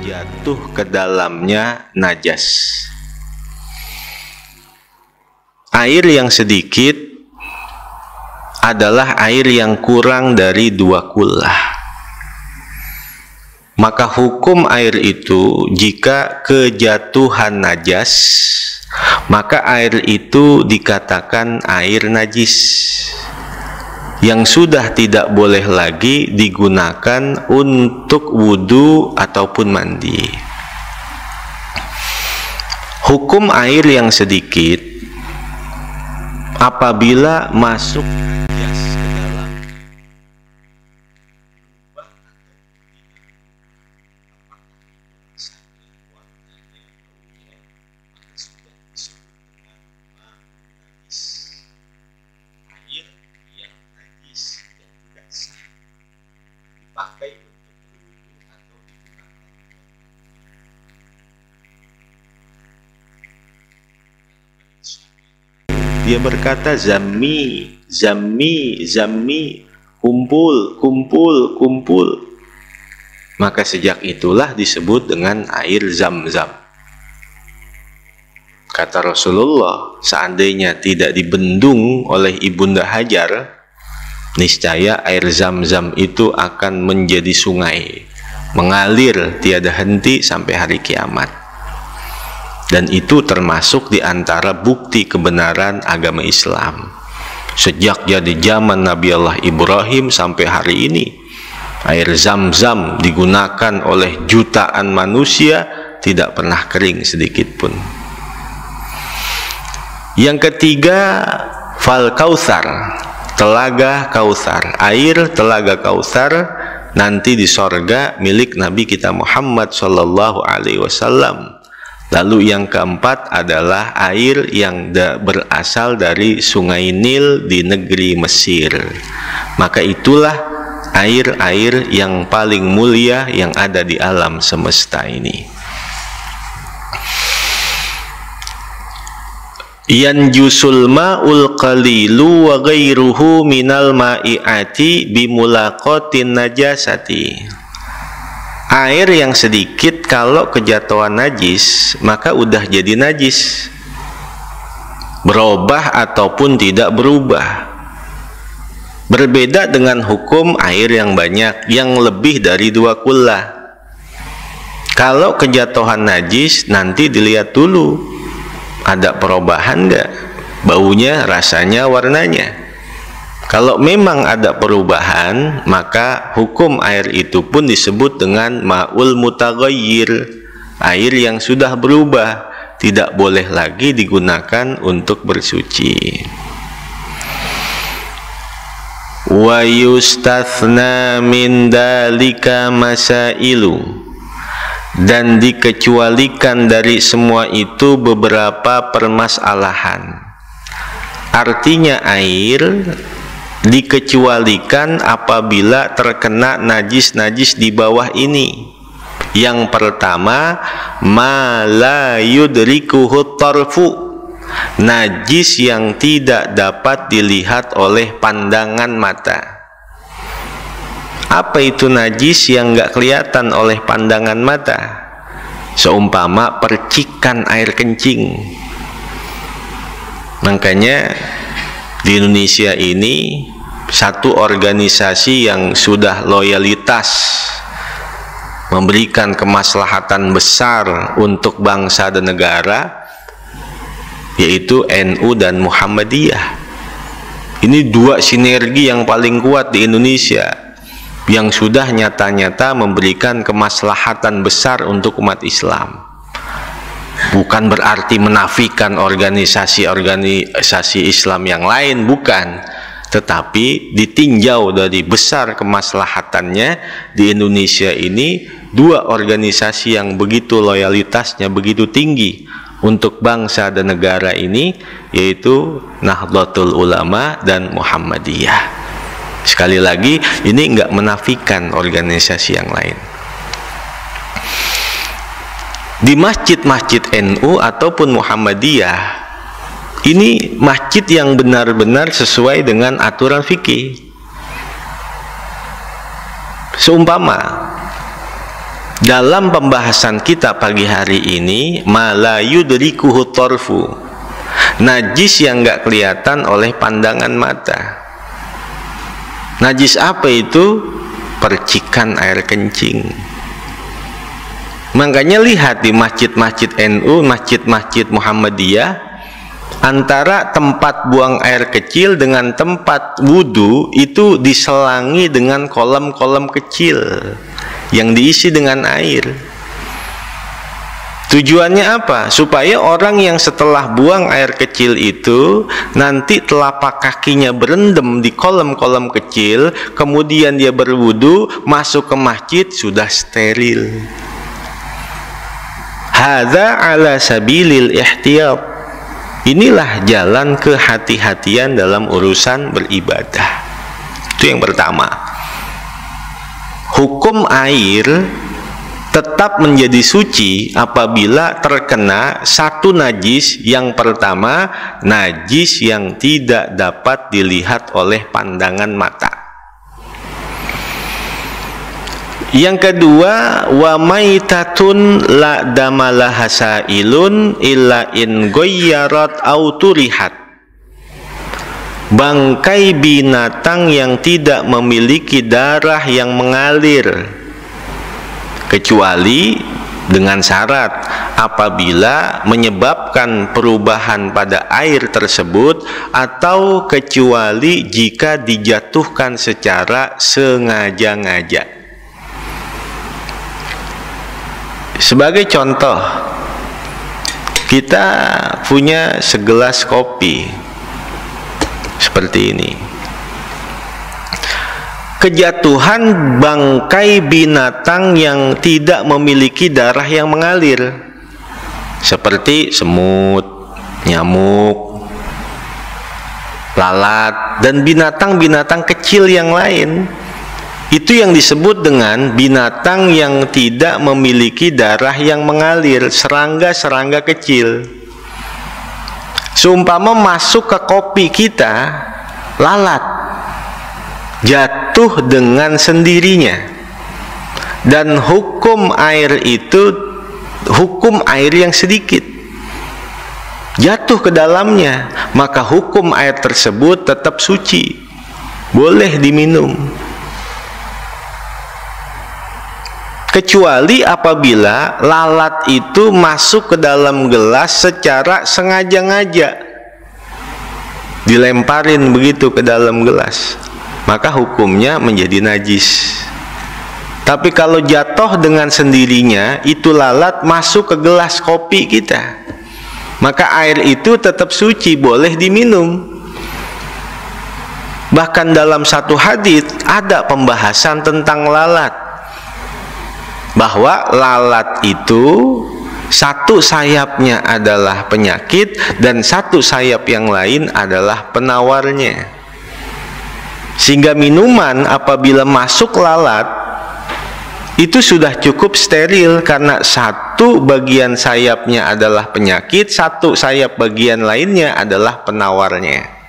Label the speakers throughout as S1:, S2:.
S1: jatuh ke dalamnya najas. Air yang sedikit adalah air yang kurang dari 2 kullah. Maka hukum air itu, jika kejatuhan najas, maka air itu dikatakan air najis yang sudah tidak boleh lagi digunakan untuk wudhu ataupun mandi. Hukum air yang sedikit apabila masuk najas ke dalam dia berkata zammi, zammi, zammi, kumpul, kumpul, kumpul. Maka sejak itulah disebut dengan air zam-zam. Kata Rasulullah, seandainya tidak dibendung oleh Ibunda Hajar, niscaya air zam-zam itu akan menjadi sungai, mengalir tiada henti sampai hari kiamat. Dan itu termasuk di antara bukti kebenaran agama Islam. Sejak jadi zaman Nabi Allah Ibrahim sampai hari ini, air zam-zam digunakan oleh jutaan manusia, tidak pernah kering sedikit pun. Yang ketiga, Fal Kautsar, telaga Kautsar, air telaga Kautsar nanti di sorga milik Nabi kita Muhammad Sallallahu Alaihi Wasallam. Lalu yang keempat adalah air yang berasal dari sungai Nil di negeri Mesir. Maka itulah air-air yang paling mulia yang ada di alam semesta ini. Yanjusul ma'ul qalilu wa ghairuhu minal ma'iati bimulaqatin najasati. Air yang sedikit kalau kejatuhan najis, maka udah jadi najis, berubah ataupun tidak berubah. Berbeda dengan hukum air yang banyak, yang lebih dari 2 kullah. Kalau kejatuhan najis, nanti dilihat dulu ada perubahan enggak, baunya, rasanya, warnanya. Kalau memang ada perubahan, maka hukum air itu pun disebut dengan ma'ul mutaghayyir, air yang sudah berubah, tidak boleh lagi digunakan untuk bersuci. Wa yustathna min dalika masailu, dan dikecualikan dari semua itu beberapa permasalahan. Artinya air dikecualikan apabila terkena najis-najis di bawah ini. Yang pertama, ma la yudrikuhu tarfu, najis yang tidak dapat dilihat oleh pandangan mata. Apa itu najis yang nggak kelihatan oleh pandangan mata? Seumpama percikan air kencing. Makanya di Indonesia ini satu organisasi yang sudah loyalitas memberikan kemaslahatan besar untuk bangsa dan negara, yaitu NU dan Muhammadiyah. Ini 2 sinergi yang paling kuat di Indonesia, yang sudah nyata-nyata memberikan kemaslahatan besar untuk umat Islam. Bukan berarti menafikan organisasi-organisasi Islam yang lain, bukan, tetapi ditinjau dari besar kemaslahatannya di Indonesia ini, 2 organisasi yang begitu loyalitasnya begitu tinggi untuk bangsa dan negara ini, yaitu Nahdlatul Ulama dan Muhammadiyah. Sekali lagi, ini enggak menafikan organisasi yang lain. Di masjid-masjid NU ataupun Muhammadiyah, ini masjid yang benar-benar sesuai dengan aturan fikih. Seumpama dalam pembahasan kita pagi hari ini, ma la yudrikuhu tarfu, najis yang nggak kelihatan oleh pandangan mata. Najis apa itu? Percikan air kencing. Makanya lihat di masjid-masjid NU, masjid-masjid Muhammadiyah, antara tempat buang air kecil dengan tempat wudhu itu diselangi dengan kolam-kolam kecil yang diisi dengan air. Tujuannya apa? Supaya orang yang setelah buang air kecil itu nanti telapak kakinya berendam di kolam-kolam kecil, kemudian dia berwudu, masuk ke masjid sudah steril. Hadza ala sabilil ihtiyat. Inilah jalan kehati-hatian dalam urusan beribadah. Itu yang pertama. Hukum air tetap menjadi suci apabila terkena satu najis. Yang pertama, najis yang tidak dapat dilihat oleh pandangan mata. Yang kedua, wa maitatun la damalaha sailun illa in ghayyarat au turihat. Bangkai binatang yang tidak memiliki darah yang mengalir, kecuali dengan syarat apabila menyebabkan perubahan pada air tersebut, atau kecuali jika dijatuhkan secara sengaja-ngaja. Sebagai contoh, kita punya segelas kopi seperti ini. Kejatuhan bangkai binatang yang tidak memiliki darah yang mengalir, seperti semut, nyamuk, lalat, dan binatang-binatang kecil yang lain. Itu yang disebut dengan binatang yang tidak memiliki darah yang mengalir, serangga-serangga kecil. Seumpama masuk ke kopi kita, lalat, jatuh dengan sendirinya. Dan hukum air itu, hukum air yang sedikit, jatuh ke dalamnya, maka hukum air tersebut tetap suci, boleh diminum. Kecuali apabila lalat itu masuk ke dalam gelas secara sengaja-ngaja, dilemparin begitu ke dalam gelas, maka hukumnya menjadi najis. Tapi kalau jatuh dengan sendirinya, itu lalat masuk ke gelas kopi kita, maka air itu tetap suci, boleh diminum. Bahkan dalam satu hadits ada pembahasan tentang lalat, bahwa lalat itu satu sayapnya adalah penyakit dan satu sayap yang lain adalah penawarnya. Sehingga minuman apabila masuk lalat itu sudah cukup steril, karena satu bagian sayapnya adalah penyakit, satu sayap bagian lainnya adalah penawarnya.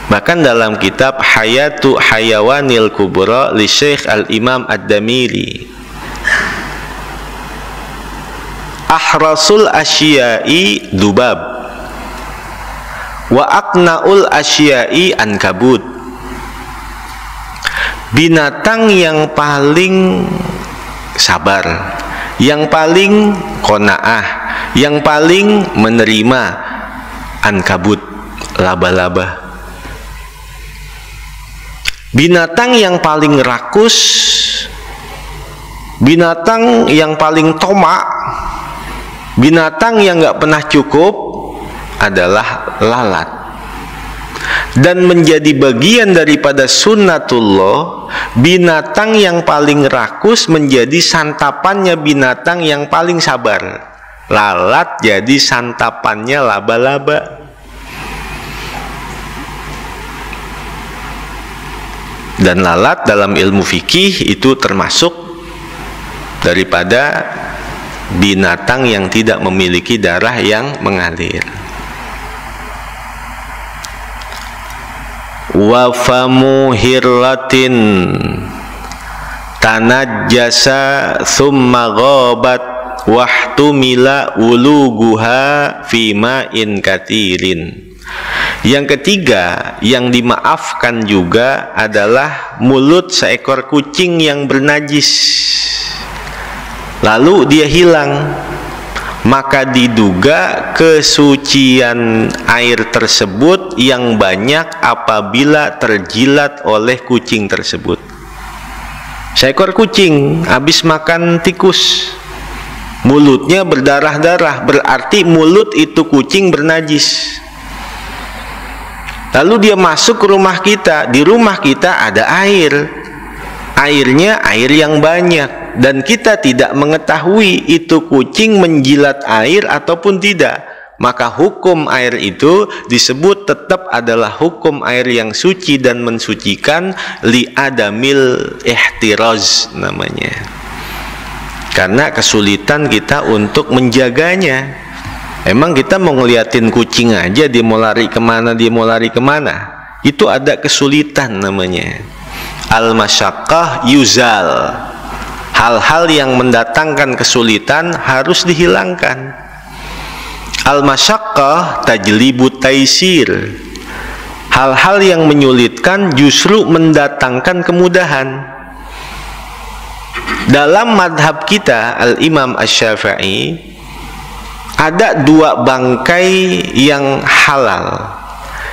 S1: Bahkan dalam kitab Hayatu Hayawanil Kubra li Syekh Al-Imam Ad-Damiri, ahrasul asya'i dubab wa aqnaul asya'i ankabut. Binatang yang paling sabar, yang paling qanaah, yang paling menerima, ankabut, laba-laba. Binatang yang paling rakus, binatang yang paling tomak, binatang yang nggak pernah cukup adalah lalat. Dan menjadi bagian daripada sunnatullah, binatang yang paling rakus menjadi santapannya binatang yang paling sabar. Lalat jadi santapannya laba-laba. Dan lalat dalam ilmu fikih itu termasuk daripada binatang yang tidak memiliki darah yang mengalir. Wa famu hirlatin tanajjasa thumma ghabat wahtumila uluguha fima'in katirin. Yang ketiga yang dimaafkan juga adalah mulut seekor kucing yang bernajis, lalu dia hilang, maka diduga kesucian air tersebut yang banyak apabila terjilat oleh kucing tersebut. Seekor kucing habis makan tikus, mulutnya berdarah-darah, berarti mulut itu kucing bernajis. Lalu dia masuk ke rumah kita, di rumah kita ada air, airnya air yang banyak, dan kita tidak mengetahui itu kucing menjilat air ataupun tidak, maka hukum air itu disebut tetap adalah hukum air yang suci dan mensucikan, li adamil ihtiraz namanya, karena kesulitan kita untuk menjaganya. Emang kita mau ngeliatin kucing aja, dia mau lari kemana, itu ada kesulitan namanya. Al-masyaqqah yuzal, hal-hal yang mendatangkan kesulitan harus dihilangkan. Al-masyaqqah tajlibu taisir, hal-hal yang menyulitkan justru mendatangkan kemudahan. Dalam madhab kita Al-Imam Asy-Syafi'i ada dua bangkai yang halal,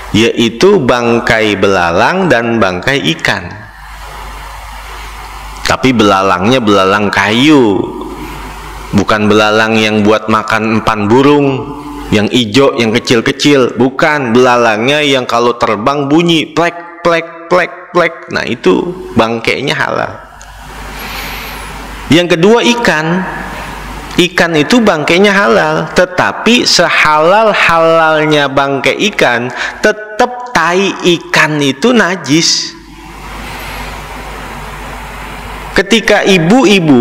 S1: yaitu bangkai belalang dan bangkai ikan. Tapi belalangnya belalang kayu, bukan belalang yang buat makan empan burung, yang hijau, yang kecil-kecil. Bukan, belalangnya yang kalau terbang bunyi plek plek plek plek. Nah, itu bangkainya halal. Yang kedua ikan. Ikan itu bangkainya halal, tetapi sehalal-halalnya bangkai ikan, tetap tai ikan itu najis. Ketika ibu-ibu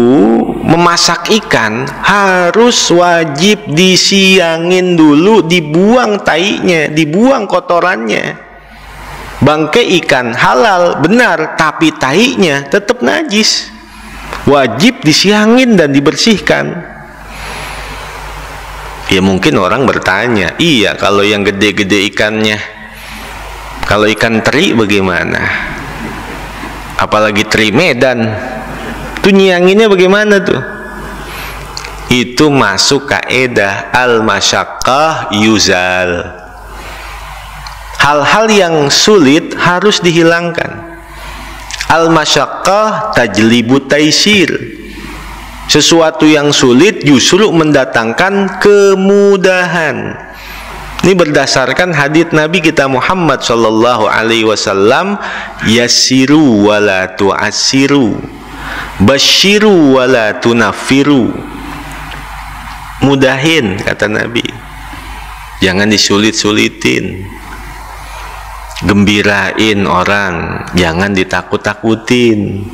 S1: memasak ikan, harus wajib disiangin dulu, dibuang tainya, dibuang kotorannya. Bangkai ikan halal, benar, tapi tainya tetap najis. Wajib disiangin dan dibersihkan. Ya mungkin orang bertanya, iya kalau yang gede-gede ikannya, kalau ikan teri bagaimana? Apalagi teri Medan, tuh nyianginnya bagaimana tuh? Itu masuk kaidah al-masyaqqah yuzal. Hal-hal yang sulit harus dihilangkan. Al-masyaqqah tajlibu taisir. Sesuatu yang sulit justru mendatangkan kemudahan. Ini berdasarkan hadits Nabi kita Muhammad sallallahu alaihi wasallam, yassiru wala tu'assiru, basyiru wala tunaffiru. Mudahin, kata Nabi, jangan disulit-sulitin. Gembirain orang, jangan ditakut-takutin.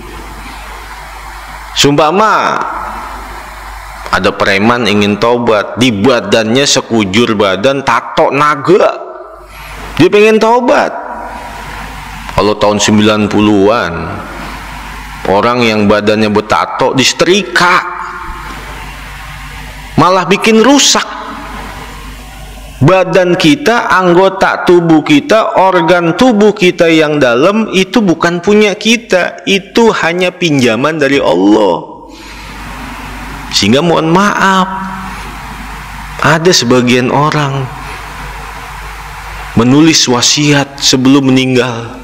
S1: Sumpama ada preman ingin tobat, di badannya sekujur badan tato naga, dia pengen tobat. Kalau tahun 90-an orang yang badannya bertato disetrika, malah bikin rusak badan kita, anggota tubuh kita, organ tubuh kita yang dalam itu bukan punya kita, itu hanya pinjaman dari Allah. Sehingga mohon maaf, ada sebagian orang menulis wasiat sebelum meninggal.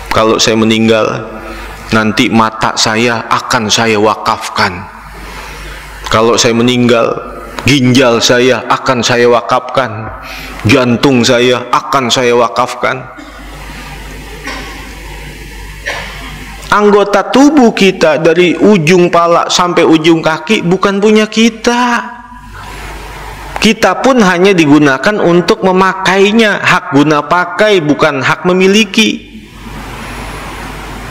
S1: Kalau saya meninggal, nanti mata saya akan saya wakafkan. Kalau saya meninggal, ginjal saya akan saya wakafkan, jantung saya akan saya wakafkan. Anggota tubuh kita dari ujung pala sampai ujung kaki bukan punya kita. Kita pun hanya digunakan untuk memakainya. Hak guna pakai, bukan hak memiliki.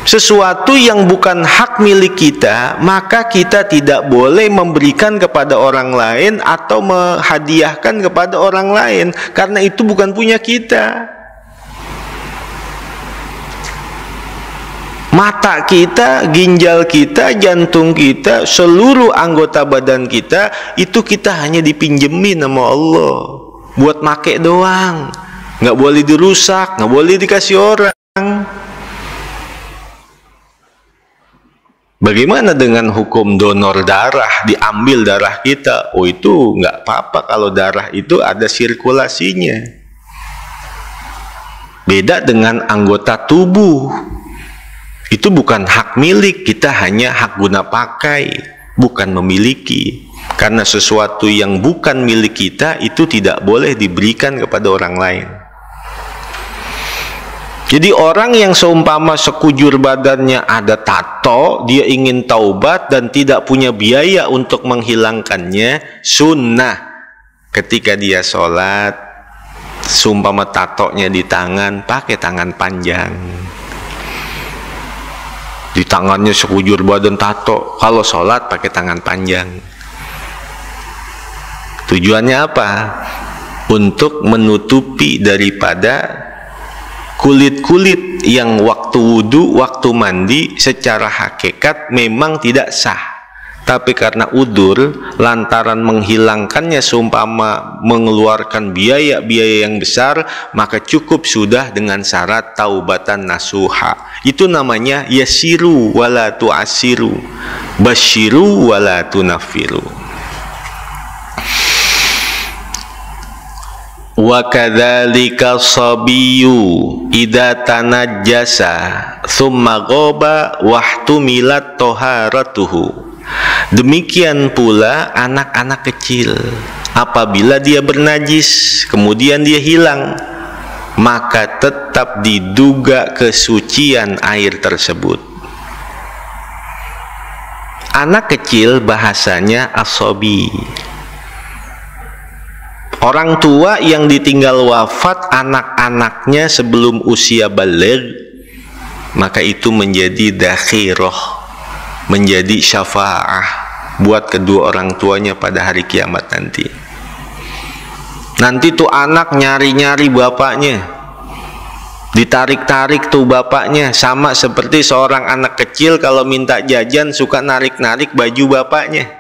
S1: Sesuatu yang bukan hak milik kita, maka kita tidak boleh memberikan kepada orang lain atau menghadiahkan kepada orang lain, karena itu bukan punya kita. Mata kita, ginjal kita, jantung kita, seluruh anggota badan kita itu kita hanya dipinjemin sama Allah buat make doang. Nggak boleh dirusak, nggak boleh dikasih orang. Bagaimana dengan hukum donor darah? Diambil darah kita, oh itu nggak apa-apa kalau darah itu ada sirkulasinya. Beda dengan anggota tubuh. Itu bukan hak milik, kita hanya hak guna pakai, bukan memiliki. Karena sesuatu yang bukan milik kita itu tidak boleh diberikan kepada orang lain. Jadi orang yang seumpama sekujur badannya ada tato, dia ingin taubat dan tidak punya biaya untuk menghilangkannya, sunnah ketika dia sholat, seumpama tatonya di tangan, pakai tangan panjang. Di tangannya sekujur badan tato, kalau sholat pakai tangan panjang. Tujuannya apa? Untuk menutupi daripada kulit-kulit yang waktu wudu, waktu mandi secara hakikat memang tidak sah. Tapi karena udur, lantaran menghilangkannya seumpama mengeluarkan biaya-biaya yang besar, maka cukup sudah dengan syarat taubatan nasuha. Itu namanya yasiru wala tu'asiru, basyiru wala tunaffiru. Wa kadzalika sabiyyu idza tanajjasa tsumma ghaba wahtumilat taharatuhu. Demikian pula anak-anak kecil, apabila dia bernajis kemudian dia hilang, maka tetap diduga kesucian air tersebut. Anak kecil bahasanya asobi. Orang tua yang ditinggal wafat anak-anaknya sebelum usia baligh, maka itu menjadi dakhirah, menjadi syafa'ah buat kedua orang tuanya pada hari kiamat nanti. Nanti tuh anak nyari-nyari bapaknya, ditarik-tarik tuh bapaknya, sama seperti seorang anak kecil kalau minta jajan suka narik-narik baju bapaknya.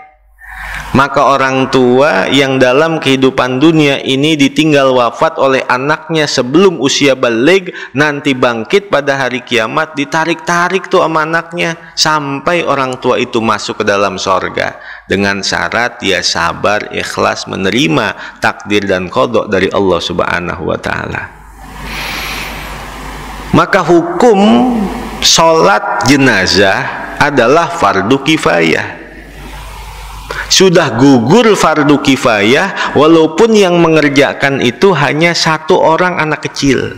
S1: Maka orang tua yang dalam kehidupan dunia ini ditinggal wafat oleh anaknya sebelum usia baligh, nanti bangkit pada hari kiamat ditarik-tarik tuh sama anaknya sampai orang tua itu masuk ke dalam sorga, dengan syarat dia sabar, ikhlas menerima takdir dan qada dari Allah Subhanahu wa ta'ala. Maka hukum sholat jenazah adalah fardu kifayah. Sudah gugur fardu kifayah walaupun yang mengerjakan itu hanya satu orang anak kecil.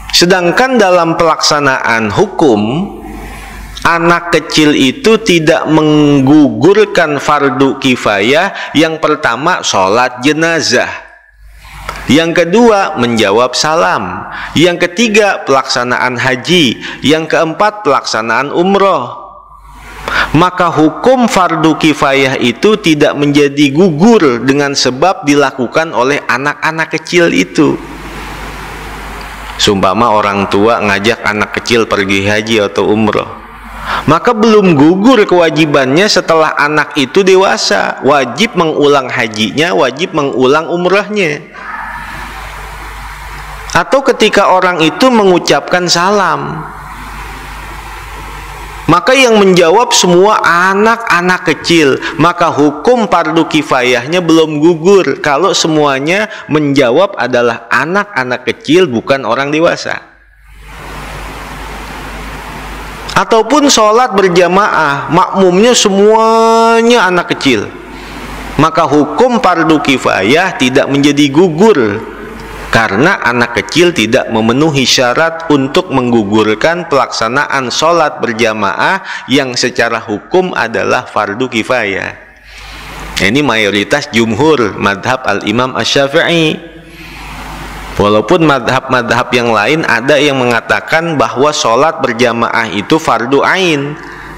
S1: Sedangkan dalam pelaksanaan hukum, anak kecil itu tidak menggugurkan fardu kifayah. Yang pertama sholat jenazah, yang kedua menjawab salam, yang ketiga pelaksanaan haji, yang keempat pelaksanaan umroh. Maka hukum fardu kifayah itu tidak menjadi gugur dengan sebab dilakukan oleh anak-anak kecil itu. Sumpama orang tua ngajak anak kecil pergi haji atau umroh, maka belum gugur kewajibannya setelah anak itu dewasa, wajib mengulang hajinya, wajib mengulang umrahnya. Atau ketika orang itu mengucapkan salam, maka yang menjawab semua anak-anak kecil, maka hukum fardu kifayahnya belum gugur kalau semuanya menjawab adalah anak-anak kecil, bukan orang dewasa. Ataupun sholat berjamaah, makmumnya semuanya anak kecil, maka hukum fardu kifayah tidak menjadi gugur karena anak kecil tidak memenuhi syarat untuk menggugurkan pelaksanaan sholat berjamaah yang secara hukum adalah fardu kifayah. Ini mayoritas jumhur madhab al-imam asy-Syafi'i. Walaupun madhab-madhab yang lain ada yang mengatakan bahwa sholat berjamaah itu fardu ain,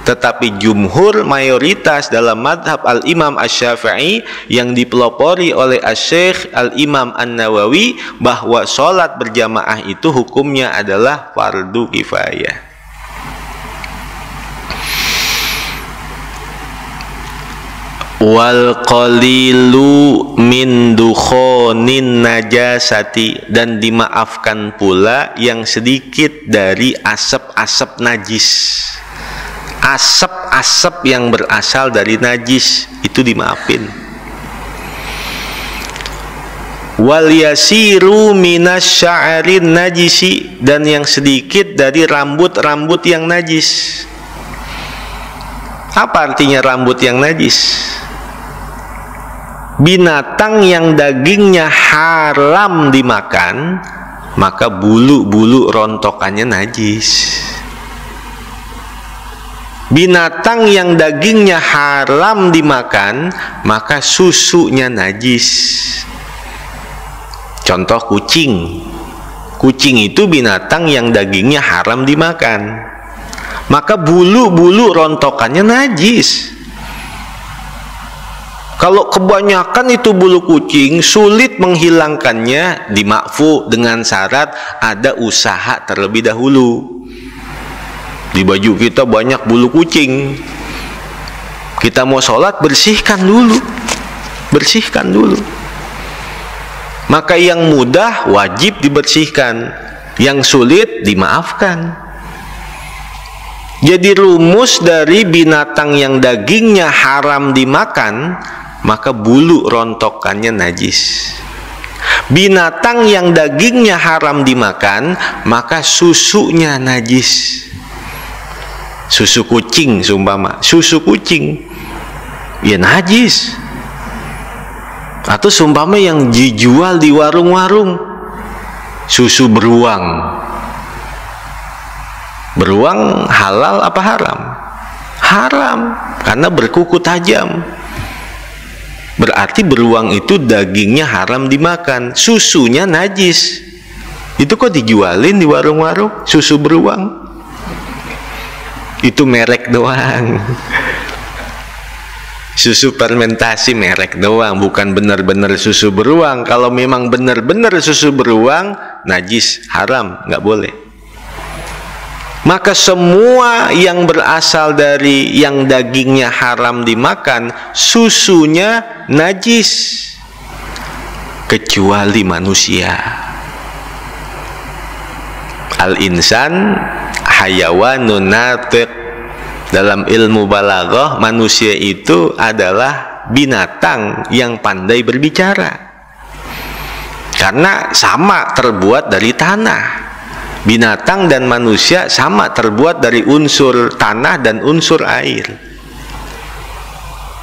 S1: Tetapi jumhur mayoritas dalam madhab Al-Imam Asy-Syafi'i yang dipelopori oleh Asy-Syaikh Al-Imam An-Nawawi bahwa sholat berjamaah itu hukumnya adalah fardu kifayah. Wal qalilu min dukhonin najasati, dan dimaafkan pula yang sedikit dari asap-asap najis. Asap-asap yang berasal dari najis itu dimaafin. Wal yasiru minas sya'rin najisi, dan yang sedikit dari rambut-rambut yang najis. Apa artinya rambut yang najis? Binatang yang dagingnya haram dimakan, maka bulu-bulu rontokannya najis. Binatang yang dagingnya haram dimakan, maka susunya najis. Contoh kucing. Kucing itu binatang yang dagingnya haram dimakan, maka bulu-bulu rontokannya najis. Kalau kebanyakan itu bulu kucing, sulit menghilangkannya, dimakfu dengan syarat ada usaha terlebih dahulu. Di baju kita banyak bulu kucing, kita mau sholat, bersihkan dulu, bersihkan dulu. Maka yang mudah wajib dibersihkan, yang sulit dimaafkan. Jadi rumus dari binatang yang dagingnya haram dimakan, maka bulu rontokannya najis. Binatang yang dagingnya haram dimakan, maka susunya najis. Susu kucing seumpama, susu kucing ya najis. Atau seumpama yang dijual di warung-warung, susu beruang. Beruang halal apa haram? Haram, karena berkuku tajam. Berarti beruang itu dagingnya haram dimakan, susunya najis. Itu kok dijualin di warung-warung susu beruang? Itu merek doang. Susu fermentasi merek doang, bukan benar-benar susu beruang. Kalau memang benar-benar susu beruang, najis, haram, nggak boleh. Maka semua yang berasal dari yang dagingnya haram dimakan, susunya najis, kecuali manusia. Al-insan hayawanun natiq. Dalam ilmu balaghah, manusia itu adalah binatang yang pandai berbicara, karena sama terbuat dari tanah. Binatang dan manusia sama terbuat dari unsur tanah dan unsur air.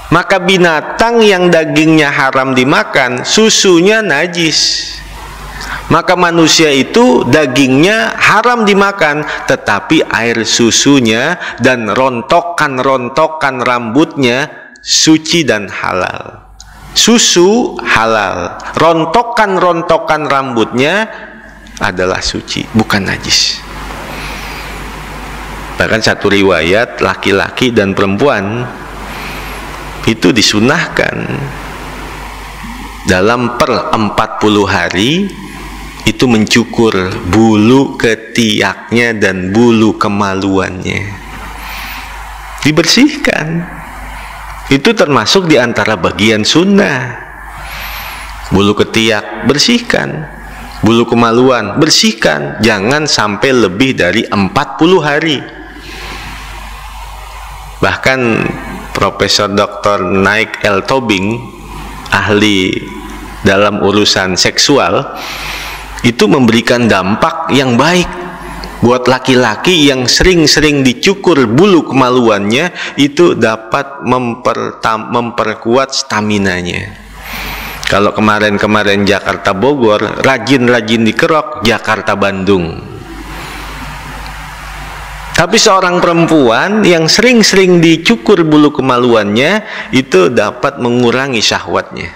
S1: Maka binatang yang dagingnya haram dimakan, susunya najis. Maka manusia itu dagingnya haram dimakan, tetapi air susunya dan rontokan-rontokan rambutnya suci dan halal. Susu halal, rontokan-rontokan rambutnya adalah suci, bukan najis. Bahkan satu riwayat, laki-laki dan perempuan itu disunahkan dalam per 40 hari itu mencukur bulu ketiaknya dan bulu kemaluannya, dibersihkan. Itu termasuk di antara bagian sunnah. Bulu ketiak bersihkan, bulu kemaluan bersihkan, jangan sampai lebih dari 40 hari. Bahkan Profesor Dr. Naik L. Tobing, ahli dalam urusan seksual, itu memberikan dampak yang baik buat laki-laki yang sering-sering dicukur bulu kemaluannya. Itu dapat memperkuat staminanya. Kalau kemarin-kemarin Jakarta Bogor, rajin-rajin dikerok, Jakarta Bandung. Tapi seorang perempuan yang sering-sering dicukur bulu kemaluannya, itu dapat mengurangi syahwatnya.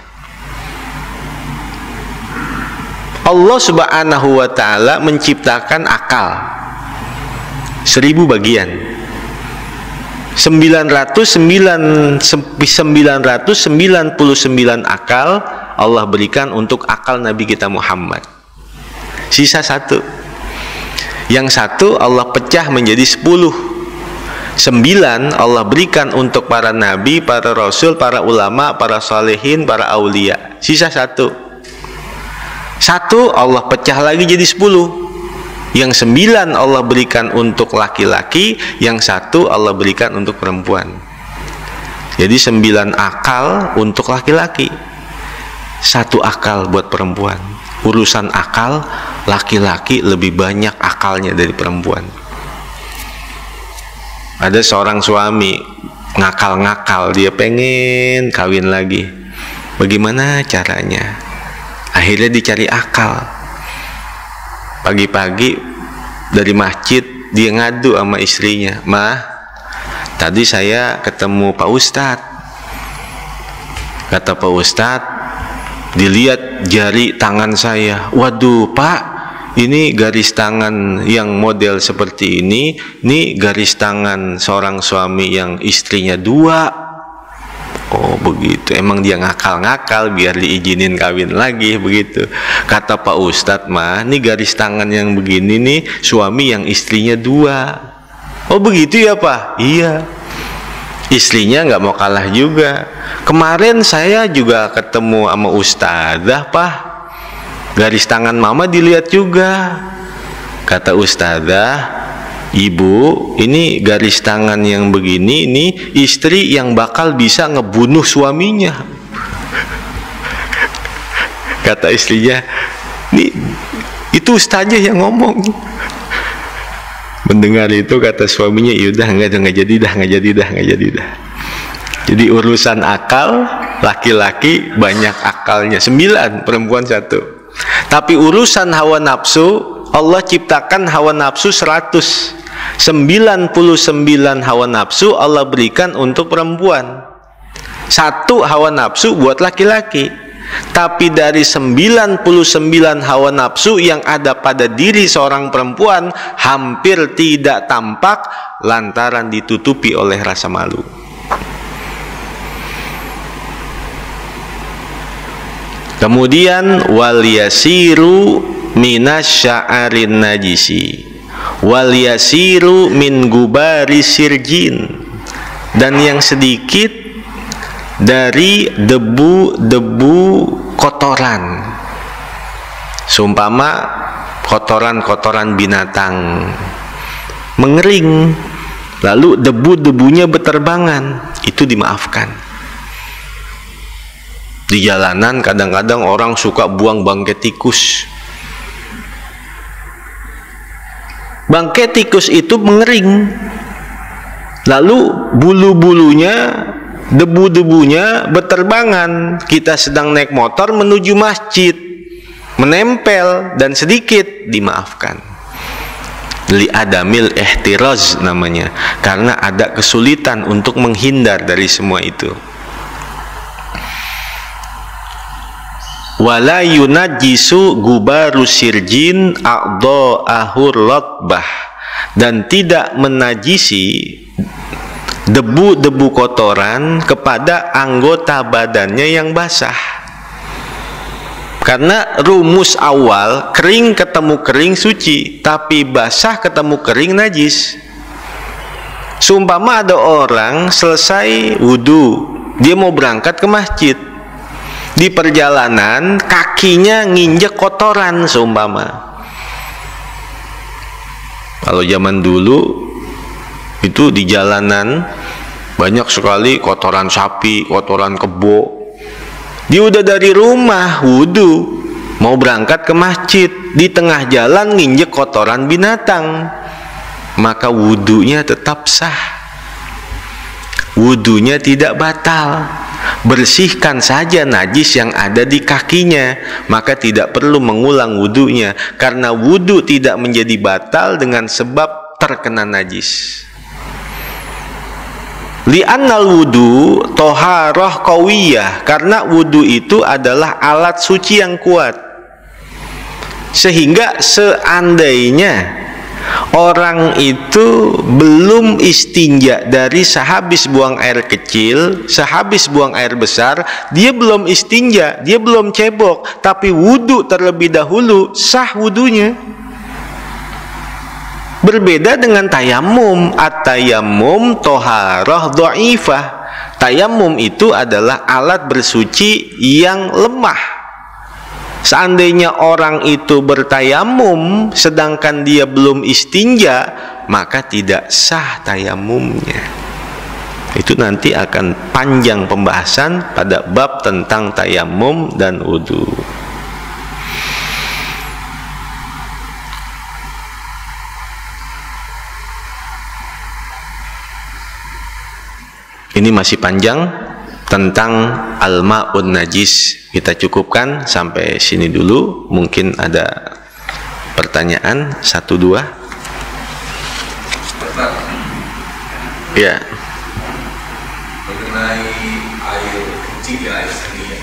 S1: Allah Subhanahu wa ta'ala menciptakan akal 1000 bagian. 999 akal Allah berikan untuk akal Nabi kita Muhammad. Sisa satu. Yang satu Allah pecah menjadi 10. 9 Allah berikan untuk para nabi, para rasul, para ulama, para salihin, para aulia. Sisa satu. Satu Allah pecah lagi jadi 10. Yang 9 Allah berikan untuk laki-laki, yang satu Allah berikan untuk perempuan. Jadi 9 akal untuk laki-laki, 1 akal buat perempuan. Urusan akal, laki-laki lebih banyak akalnya dari perempuan. Ada seorang suami ngakal-ngakal, dia pengen kawin lagi. Bagaimana caranya? Akhirnya dicari akal. Pagi-pagi dari masjid dia ngadu sama istrinya, "Mah, tadi saya ketemu Pak Ustadz." Kata Pak Ustadz, "Dilihat jari tangan saya." "Waduh Pak, ini garis tangan yang model seperti ini garis tangan seorang suami yang istrinya 2. Oh begitu, emang dia ngakal-ngakal biar diizinin kawin lagi begitu. Kata Pak Ustadz, "Mah, ini garis tangan yang begini nih suami yang istrinya 2. Oh begitu ya Pak? Iya. Istrinya nggak mau kalah juga. Kemarin saya juga ketemu sama ustadzah Pak, garis tangan mama dilihat juga. Kata ustadzah, "Ibu, ini garis tangan yang begini, ini istri yang bakal bisa ngebunuh suaminya." Kata istrinya, "Itu ustaznya yang ngomong." Mendengar itu kata suaminya, "Yaudah, nggak jadi dah. Jadi urusan akal, laki-laki banyak akalnya 9, perempuan 1. Tapi urusan hawa nafsu, Allah ciptakan hawa nafsu 100. 99 hawa nafsu Allah berikan untuk perempuan. 1 hawa nafsu buat laki-laki. Tapi dari 99 hawa nafsu yang ada pada diri seorang perempuan hampir tidak tampak lantaran ditutupi oleh rasa malu. Kemudian wal yasiru minasya'arin najisi wal yasiru min gubari sirjin, dan yang sedikit dari debu-debu kotoran, seumpama kotoran-kotoran binatang mengering lalu debu-debunya berterbangan, itu dimaafkan. Di jalanan kadang-kadang orang suka buang bangkai tikus. Bangkai tikus itu mengering, lalu bulu-bulunya, debu-debunya berterbangan. Kita sedang naik motor menuju masjid, menempel dan sedikit, dimaafkan. Li adamil ihtiraz namanya, karena ada kesulitan untuk menghindar dari semua itu. Wala yunajjisu gubaru sirjin a'dha'ahur latbah, dan tidak menajisi debu-debu kotoran kepada anggota badannya yang basah. Karena rumus awal, kering ketemu kering suci, tapi basah ketemu kering najis. Seumpama ada orang selesai wudhu, dia mau berangkat ke masjid, di perjalanan kakinya nginjek kotoran seumpama. Kalau zaman dulu itu di jalanan banyak sekali kotoran sapi, kotoran kebo. Dia udah dari rumah wudhu mau berangkat ke masjid, di tengah jalan nginjek kotoran binatang, maka wudhunya tetap sah, wudhunya tidak batal. Bersihkan saja najis yang ada di kakinya, maka tidak perlu mengulang wudhunya, karena wudhu tidak menjadi batal dengan sebab terkena najis. Li'annal wudhu toharoh qawiyah, karena wudhu itu adalah alat suci yang kuat, sehingga seandainya orang itu belum istinja dari sehabis buang air kecil, sehabis buang air besar, dia belum istinja, dia belum cebok, tapi wudu terlebih dahulu, sah wudunya. Berbeda dengan tayamum. At-tayamum toharah dhaifah. Tayamum itu adalah alat bersuci yang lemah. Seandainya orang itu bertayamum sedangkan dia belum istinja, maka tidak sah tayamumnya. Itu nanti akan panjang pembahasan pada bab tentang tayamum dan wudu. Ini masih panjang tentang al-ma'un najis. Kita cukupkan sampai sini dulu. Mungkin ada pertanyaan 1-2. Ya.
S2: Mengenai air kecil, air seni ya.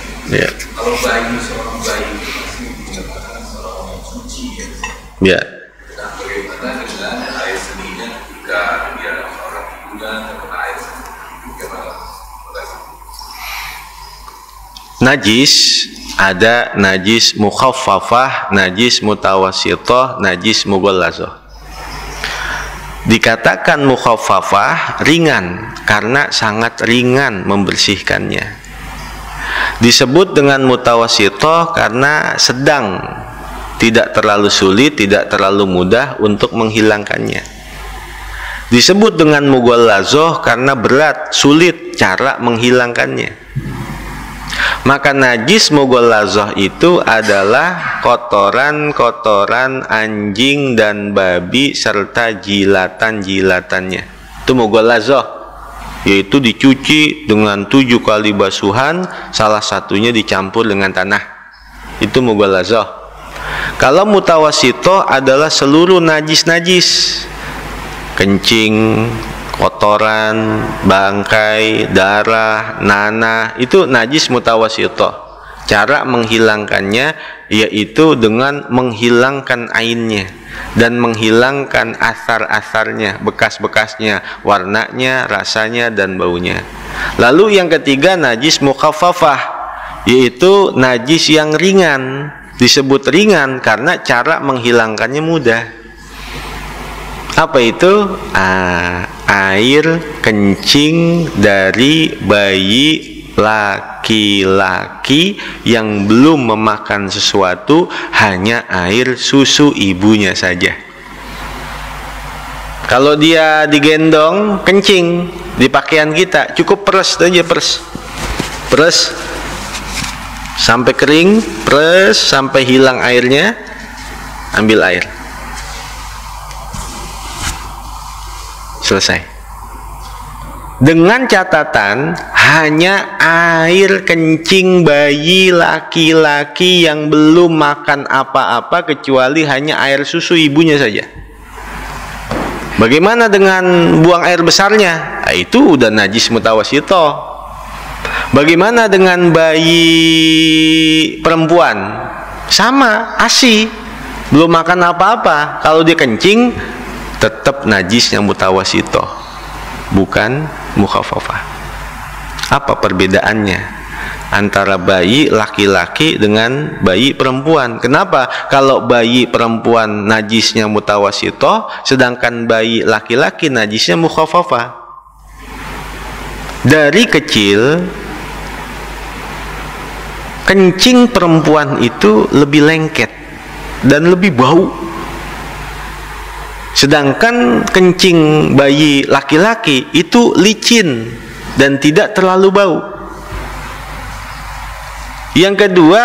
S1: Ya.
S2: Kalau seorang bayi pasti mengatakan seorang yang suci ya.
S1: Ya.
S2: Nah, bagaimana dengan air seninya jika dia seorang ibunya terkena air seni? Bagaimana?
S1: Najis ada najis mukhaffafah, najis mutawassithah, najis mughallazah. Dikatakan mukhaffafah ringan karena sangat ringan membersihkannya. Disebut dengan mutawassithah karena sedang, tidak terlalu sulit, tidak terlalu mudah untuk menghilangkannya. Disebut dengan mughallazah karena berat, sulit cara menghilangkannya. Maka najis mughallazah itu adalah kotoran-kotoran anjing dan babi serta jilatan-jilatannya. Itu mughallazah, yaitu dicuci dengan 7 kali basuhan, salah satunya dicampur dengan tanah. Itu mughallazah. Kalau mutawassithah adalah seluruh najis-najis, kencing, kotoran, bangkai, darah, nanah, itu najis mutawassithah. Cara menghilangkannya yaitu dengan menghilangkan ainnya dan menghilangkan asar-asarnya, bekas-bekasnya, warnanya, rasanya, dan baunya. Lalu yang ketiga najis mukhaffafah, yaitu najis yang ringan. Disebut ringan karena cara menghilangkannya mudah. Apa itu? Air kencing dari bayi laki-laki yang belum memakan sesuatu, hanya air susu ibunya saja. Kalau dia digendong kencing di pakaian kita, cukup peres aja, peres sampai kering, peres sampai hilang airnya, ambil air. Selesai. Dengan catatan hanya air kencing bayi laki-laki yang belum makan apa-apa kecuali hanya air susu ibunya saja. Bagaimana dengan buang air besarnya? Nah, itu udah najis mutawassithah. Bagaimana dengan bayi perempuan? Sama, ASI, belum makan apa-apa. Kalau dia kencing, tetap najisnya mutawassithah, bukan mukhaffafah. Apa perbedaannya antara bayi laki-laki dengan bayi perempuan? Kenapa kalau bayi perempuan najisnya mutawassithah, sedangkan bayi laki-laki najisnya mukhaffafah? Dari kecil kencing perempuan itu lebih lengket dan lebih bau, sedangkan kencing bayi laki-laki itu licin dan tidak terlalu bau. Yang kedua,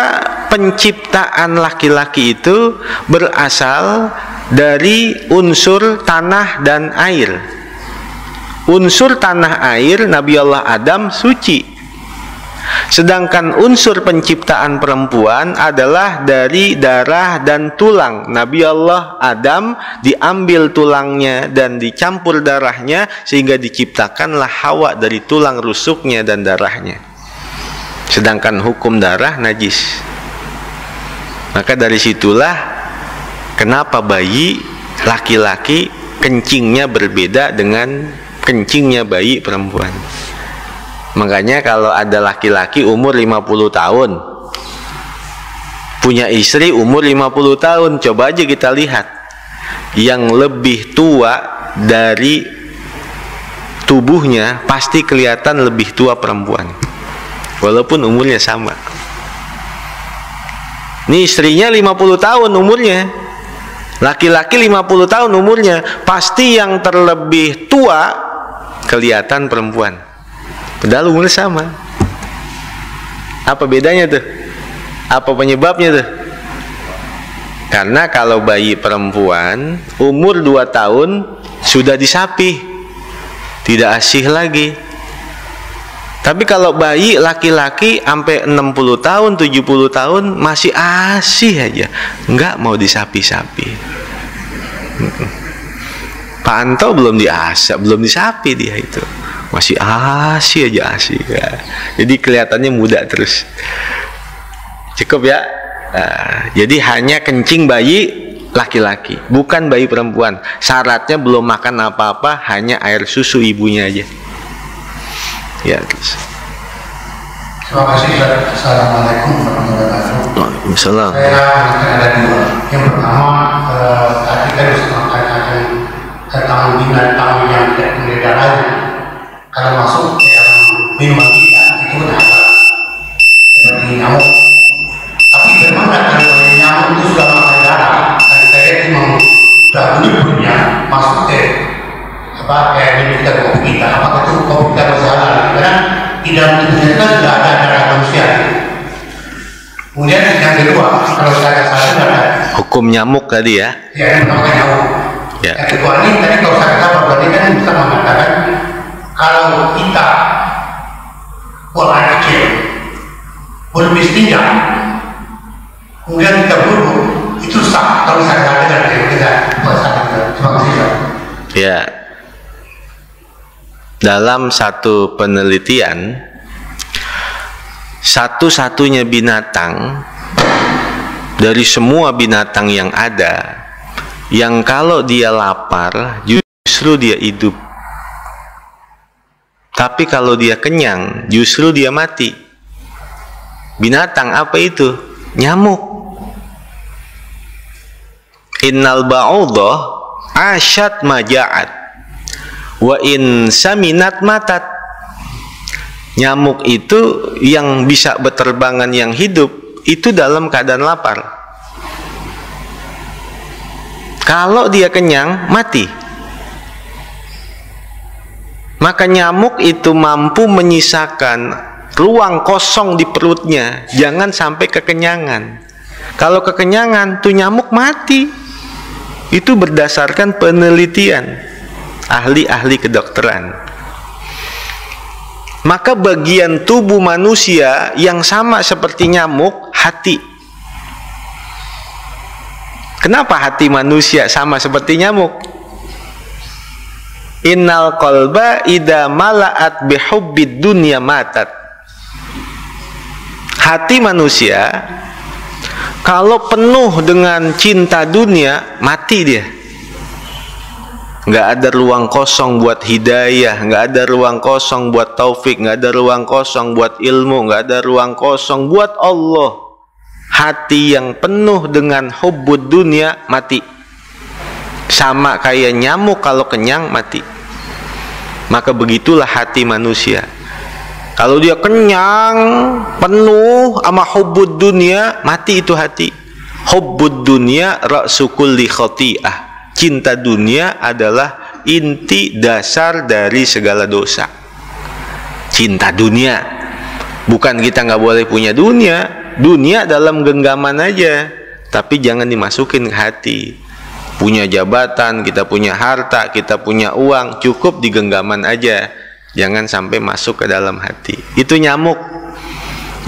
S1: penciptaan laki-laki itu berasal dari unsur tanah dan air. Unsur tanah air Nabi Allah Adam suci, sedangkan unsur penciptaan perempuan adalah dari darah dan tulang. Nabi Allah Adam diambil tulangnya dan dicampur darahnya sehingga diciptakanlah Hawa dari tulang rusuknya dan darahnya. Sedangkan hukum darah najis. Maka dari situlah kenapa bayi laki-laki kencingnya berbeda dengan kencingnya bayi perempuan. Makanya kalau ada laki-laki umur 50 tahun punya istri umur 50 tahun, coba aja kita lihat yang lebih tua dari tubuhnya pasti kelihatan lebih tua perempuan walaupun umurnya sama. Ini istrinya 50 tahun umurnya, laki-laki 50 tahun umurnya, pasti yang terlebih tua kelihatan perempuan padahal umurnya sama. Apa bedanya tuh? Apa penyebabnya tuh? Karena kalau bayi perempuan umur 2 tahun sudah disapih, tidak asih lagi. Tapi kalau bayi laki-laki sampai 60 tahun, 70 tahun masih asih aja, nggak mau disapi-sapi. Pak Anto belum diasah, belum disapi dia itu, masih asih aja, asih ya. Jadi kelihatannya muda terus. Cukup ya. Nah, jadi hanya kencing bayi laki-laki, bukan bayi perempuan. Syaratnya belum makan apa-apa, hanya air susu ibunya aja. Ya, terus.
S3: Terima kasih. Assalamualaikum warahmatullahi wabarakatuh.
S1: Waalaikumsalam.
S3: Saya ada dua. Yang pertama, tadi kan mengatakan tentang binatang yang tidak punya darahnya. Kalau masuk ke dalam minuman kita itu ada seperti nyamuk. Tapi bagaimana kalau nyamuk itu sudah makan darah? Tadi saya memang sudah punya masuk ke kayak kita kopi kita, apakah itu kopi kita bersalah? Karena di dalam tubuhnya kan sudah ada darah manusia. Kemudian yang kedua, kalau saya salah ada
S1: Hukum nyamuk tadi ya?
S3: Ya, yang pertama nyamuk.
S1: Ya.
S3: Yang kedua ini tadi kalau saya kata berarti kan bisa mengatakan kalau kita orang kecil berbisnisnya, kemudian kita buruk, itu sah. Kalau saya kata dari kita, terima kasih.
S1: Ya. Dalam satu penelitian, satu-satunya binatang dari semua binatang yang ada yang kalau dia lapar justru dia hidup, tapi kalau dia kenyang justru dia mati. Binatang apa itu? Nyamuk. Innal ba'udah asyad maja'at wa in saminat matat. Nyamuk itu yang bisa berterbangan, yang hidup itu dalam keadaan lapar. Kalau dia kenyang, mati. Maka nyamuk itu mampu menyisakan ruang kosong di perutnya, jangan sampai kekenyangan. Kalau kekenyangan, tuh nyamuk mati. Itu berdasarkan penelitian ahli-ahli kedokteran. Maka bagian tubuh manusia yang sama seperti nyamuk, hati. Kenapa hati manusia sama seperti nyamuk? Innal qalba idza mala'at bihubbid dunya matat. Hati manusia kalau penuh dengan cinta dunia, mati dia. Nggak ada ruang kosong buat hidayah, nggak ada ruang kosong buat taufik, nggak ada ruang kosong buat ilmu, nggak ada ruang kosong buat Allah. Hati yang penuh dengan hubbud dunia mati. Sama kayak nyamuk kalau kenyang mati. Maka begitulah hati manusia. Kalau dia kenyang, penuh sama hubbud dunia, mati itu hati. Hubbud dunia ra'su kulli khati'ah. Cinta dunia adalah inti dasar dari segala dosa. Cinta dunia. Bukan kita nggak boleh punya dunia. Dunia dalam genggaman aja, tapi jangan dimasukin ke hati. Punya jabatan, kita punya harta, kita punya uang, cukup di genggaman aja. Jangan sampai masuk ke dalam hati. Itu nyamuk.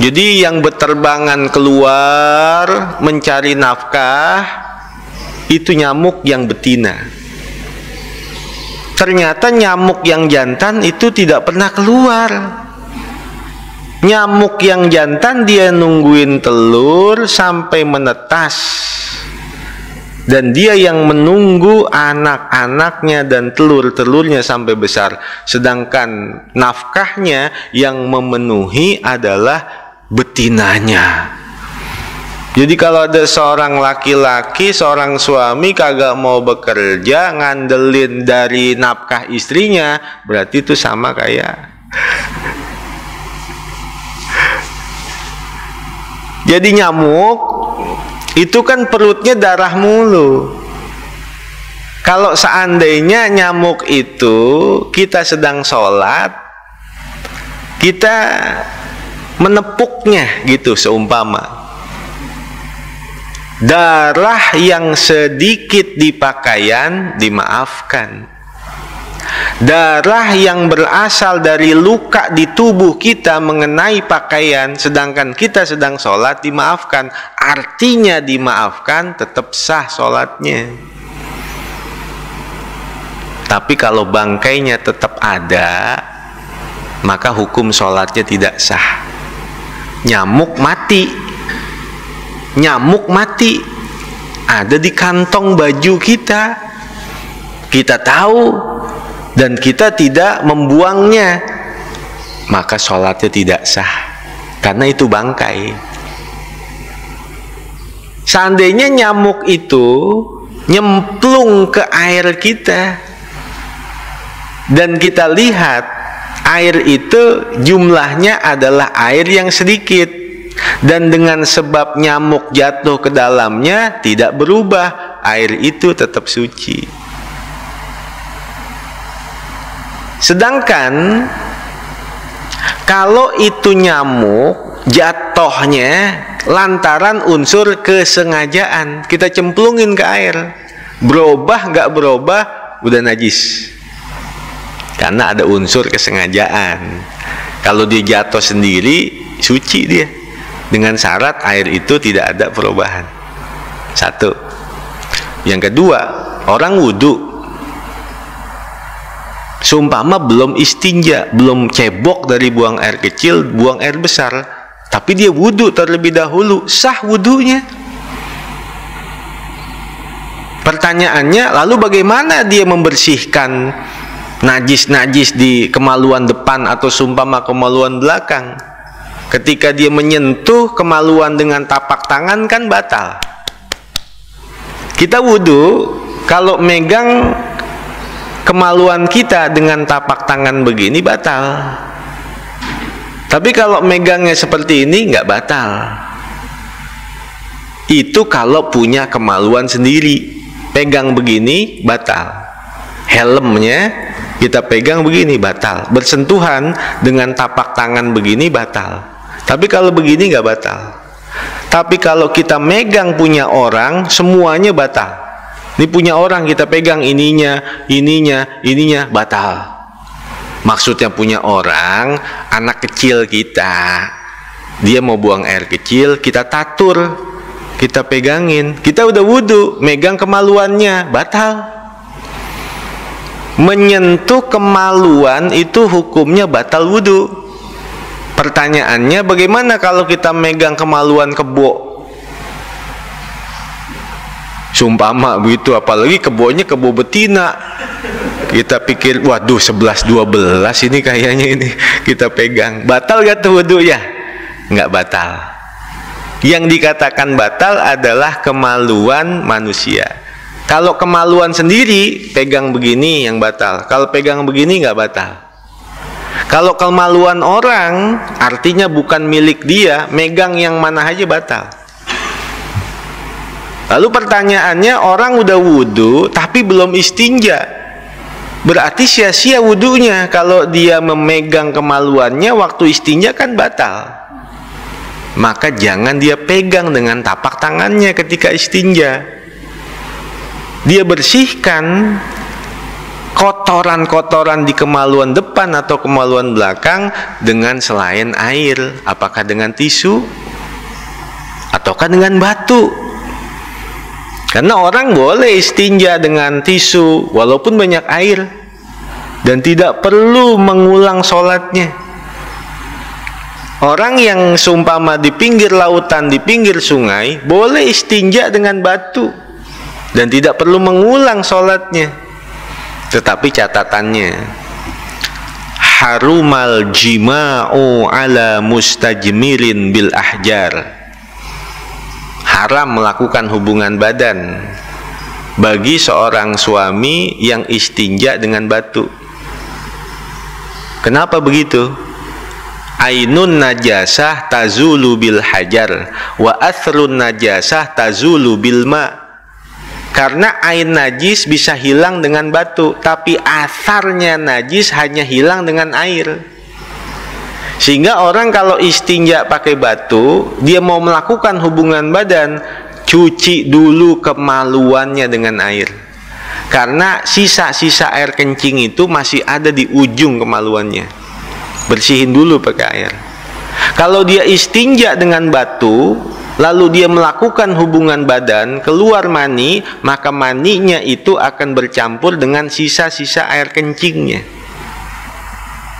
S1: Jadi yang berterbangan keluar mencari nafkah, itu nyamuk yang betina. Ternyata nyamuk yang jantan itu tidak pernah keluar. Nyamuk yang jantan dia nungguin telur sampai menetas. dan dia yang menunggu anak-anaknya dan telur-telurnya sampai besar, sedangkan nafkahnya yang memenuhi adalah betinanya. Jadi kalau ada seorang laki-laki, seorang suami kagak mau bekerja, ngandelin dari nafkah istrinya, berarti itu sama kayak jadi nyamuk itu kan perutnya darah mulu. Kalau seandainya nyamuk itu kita sedang sholat, kita menepuknya gitu, seumpama darah yang sedikit di pakaian dimaafkan, darah yang berasal dari luka di tubuh kita mengenai pakaian sedangkan kita sedang sholat dimaafkan. Artinya dimaafkan, tetap sah sholatnya. Tapi kalau bangkainya tetap ada, maka hukum sholatnya tidak sah. Nyamuk mati, nyamuk mati ada di kantong baju kita, kita tahu dan kita tidak membuangnya, maka sholatnya tidak sah karena itu bangkai. Seandainya nyamuk itu nyemplung ke air kita dan kita lihat air itu jumlahnya adalah air yang sedikit, dan dengan sebab nyamuk jatuh ke dalamnya tidak berubah, air itu tetap suci. Sedangkan kalau itu nyamuk jatuhnya lantaran unsur kesengajaan, kita cemplungin ke air, berubah nggak berubah udah najis karena ada unsur kesengajaan. Kalau dia jatuh sendiri suci dia, dengan syarat air itu tidak ada perubahan. Satu. Yang kedua, orang wudhu seumpama belum istinja, belum cebok dari buang air kecil, buang air besar, tapi dia wudhu terlebih dahulu, sah wudhunya. Pertanyaannya, lalu bagaimana dia membersihkan najis-najis di kemaluan depan atau seumpama kemaluan belakang? Ketika dia menyentuh kemaluan dengan tapak tangan kan batal. Kita wudhu, kalau megang kemaluan kita dengan tapak tangan begini batal. Tapi kalau megangnya seperti ini nggak batal. Itu kalau punya kemaluan sendiri, pegang begini batal. Helmnya kita pegang begini batal. Bersentuhan dengan tapak tangan begini batal. Tapi kalau begini nggak batal. Tapi kalau kita megang punya orang, semuanya batal. Ini punya orang, kita pegang ininya, batal. Maksudnya punya orang, anak kecil kita, dia mau buang air kecil, kita tatur, kita pegangin, kita udah wudhu, megang kemaluannya, batal. Menyentuh kemaluan itu hukumnya batal wudhu. Pertanyaannya, bagaimana kalau kita megang kemaluan kebo? Sumpama begitu, apalagi kebonya kebo betina. Kita pikir, waduh 11-12 ini kayaknya ini kita pegang. Batal gak tuh wudhu ya? Nggak batal. Yang dikatakan batal adalah kemaluan manusia. Kalau kemaluan sendiri, pegang begini yang batal. Kalau pegang begini nggak batal. Kalau kemaluan orang, artinya bukan milik dia, megang yang mana aja batal. Lalu pertanyaannya, orang udah wudhu tapi belum istinja, berarti sia-sia wudhunya. Kalau dia memegang kemaluannya waktu istinja kan batal. Maka jangan dia pegang dengan tapak tangannya ketika istinja. Dia bersihkan kotoran-kotoran di kemaluan depan atau kemaluan belakang dengan selain air. Apakah dengan tisu ataukah dengan batu? Karena orang boleh istinja dengan tisu walaupun banyak air dan tidak perlu mengulang sholatnya. Orang yang seumpama di pinggir lautan, di pinggir sungai, boleh istinja dengan batu. dan tidak perlu mengulang sholatnya. Tetapi catatannya, harumal jima'u ala mustajmirin bil ahjar, haram melakukan hubungan badan bagi seorang suami yang istinja dengan batu. Kenapa begitu? Ainun najasah tazulu bil hajar wa athrun najasah tazulu bil ma. Karena ain najis bisa hilang dengan batu, tapi asarnya najis hanya hilang dengan air. Sehingga orang kalau istinja pakai batu, dia mau melakukan hubungan badan, cuci dulu kemaluannya dengan air. Karena sisa-sisa air kencing itu masih ada di ujung kemaluannya. Bersihin dulu pakai air. Kalau dia istinja dengan batu, lalu dia melakukan hubungan badan, keluar mani, maka maninya itu akan bercampur dengan sisa-sisa air kencingnya.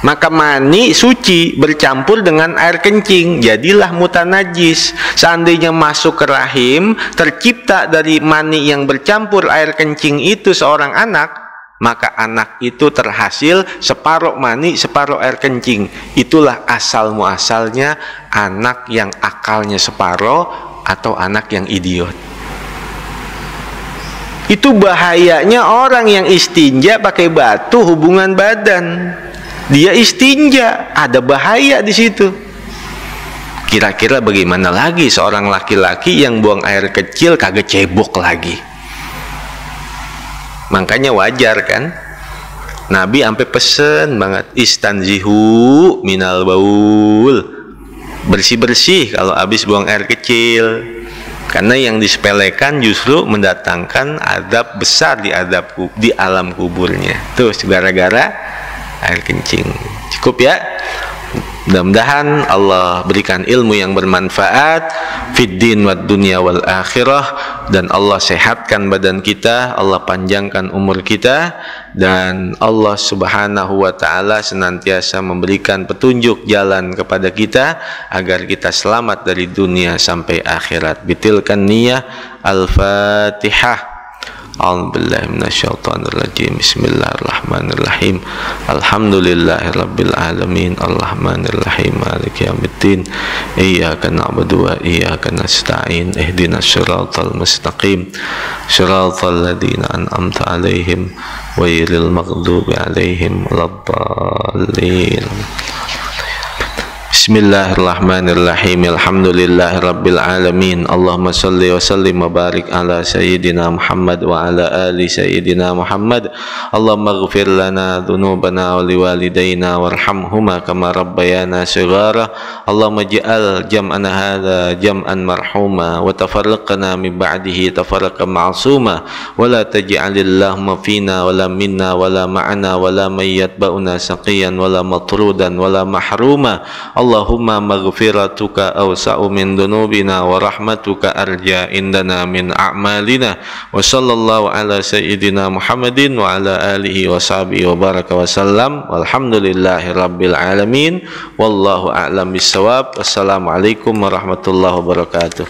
S1: Maka mani suci bercampur dengan air kencing, jadilah mutanajis. Seandainya masuk ke rahim, tercipta dari mani yang bercampur air kencing itu seorang anak, maka anak itu terhasil separuh mani, separuh air kencing. Itulah asal muasalnya anak yang akalnya separuh atau anak yang idiot. Itu bahayanya orang yang istinja pakai batu hubungan badan. Dia istinja, ada bahaya di situ. Kira-kira bagaimana lagi seorang laki-laki yang buang air kecil kagak cebok lagi? Makanya wajar kan, Nabi sampai pesen banget, istanzihu minal baul, bersih-bersih kalau habis buang air kecil. Karena yang disepelekan justru mendatangkan azab besar di alam kuburnya. Terus gara-gara air kencing. Cukup ya. Mudah-mudahan Allah berikan ilmu yang bermanfaat fid din wad dunya wal akhirah, dan Allah sehatkan badan kita, Allah panjangkan umur kita, dan Allah Subhanahu wa taala senantiasa memberikan petunjuk jalan kepada kita agar kita selamat dari dunia sampai akhirat. Bitilkan niyah. Al-Fatihah. A'udzubillahi minasyaitonirrajim. Bismillahirrahmanirrahim. Alhamdulillahirabbil alamin. Arrahmanirrahim. Maliki yaumiddin. Iyyaka na'budu wa iyyaka nasta'in. Ihdinas siratal mustaqim. Siratal ladzina an'amta 'alaihim ghairil maghdubi 'alaihim waladdallin. Bismillahirrahmanirrahim. Alhamdulillahirabbil alamin. Allahumma shalli wa sallim wa barik ala sayyidina Muhammad wa ala ali sayyidina Muhammad. Allahumma ighfir lana dhunubana wa liwalidayna warhamhuma kama rabbayana shighara. Allahumma ij'al jam'ana hadza jam'an marhuma wa tafarraqna min ba'dihi tafarraqan ma'suma wa la taj'alillahumma fina wa la minna wa la ma'ana wa la man yatba'una saqiyan wa la matrudan wa la mahruma. Allahumma maghfiratuka awsa'u min dunubina wa rahmatuka arja indana min a'malina. Wa sallallahu ala sayyidina Muhammadin wa ala alihi wa sahbihi wa baraka wa sallam. Walhamdulillahi rabbil alamin. Wallahu a'lam bissawab. Wassalamualaikum warahmatullahi wabarakatuh.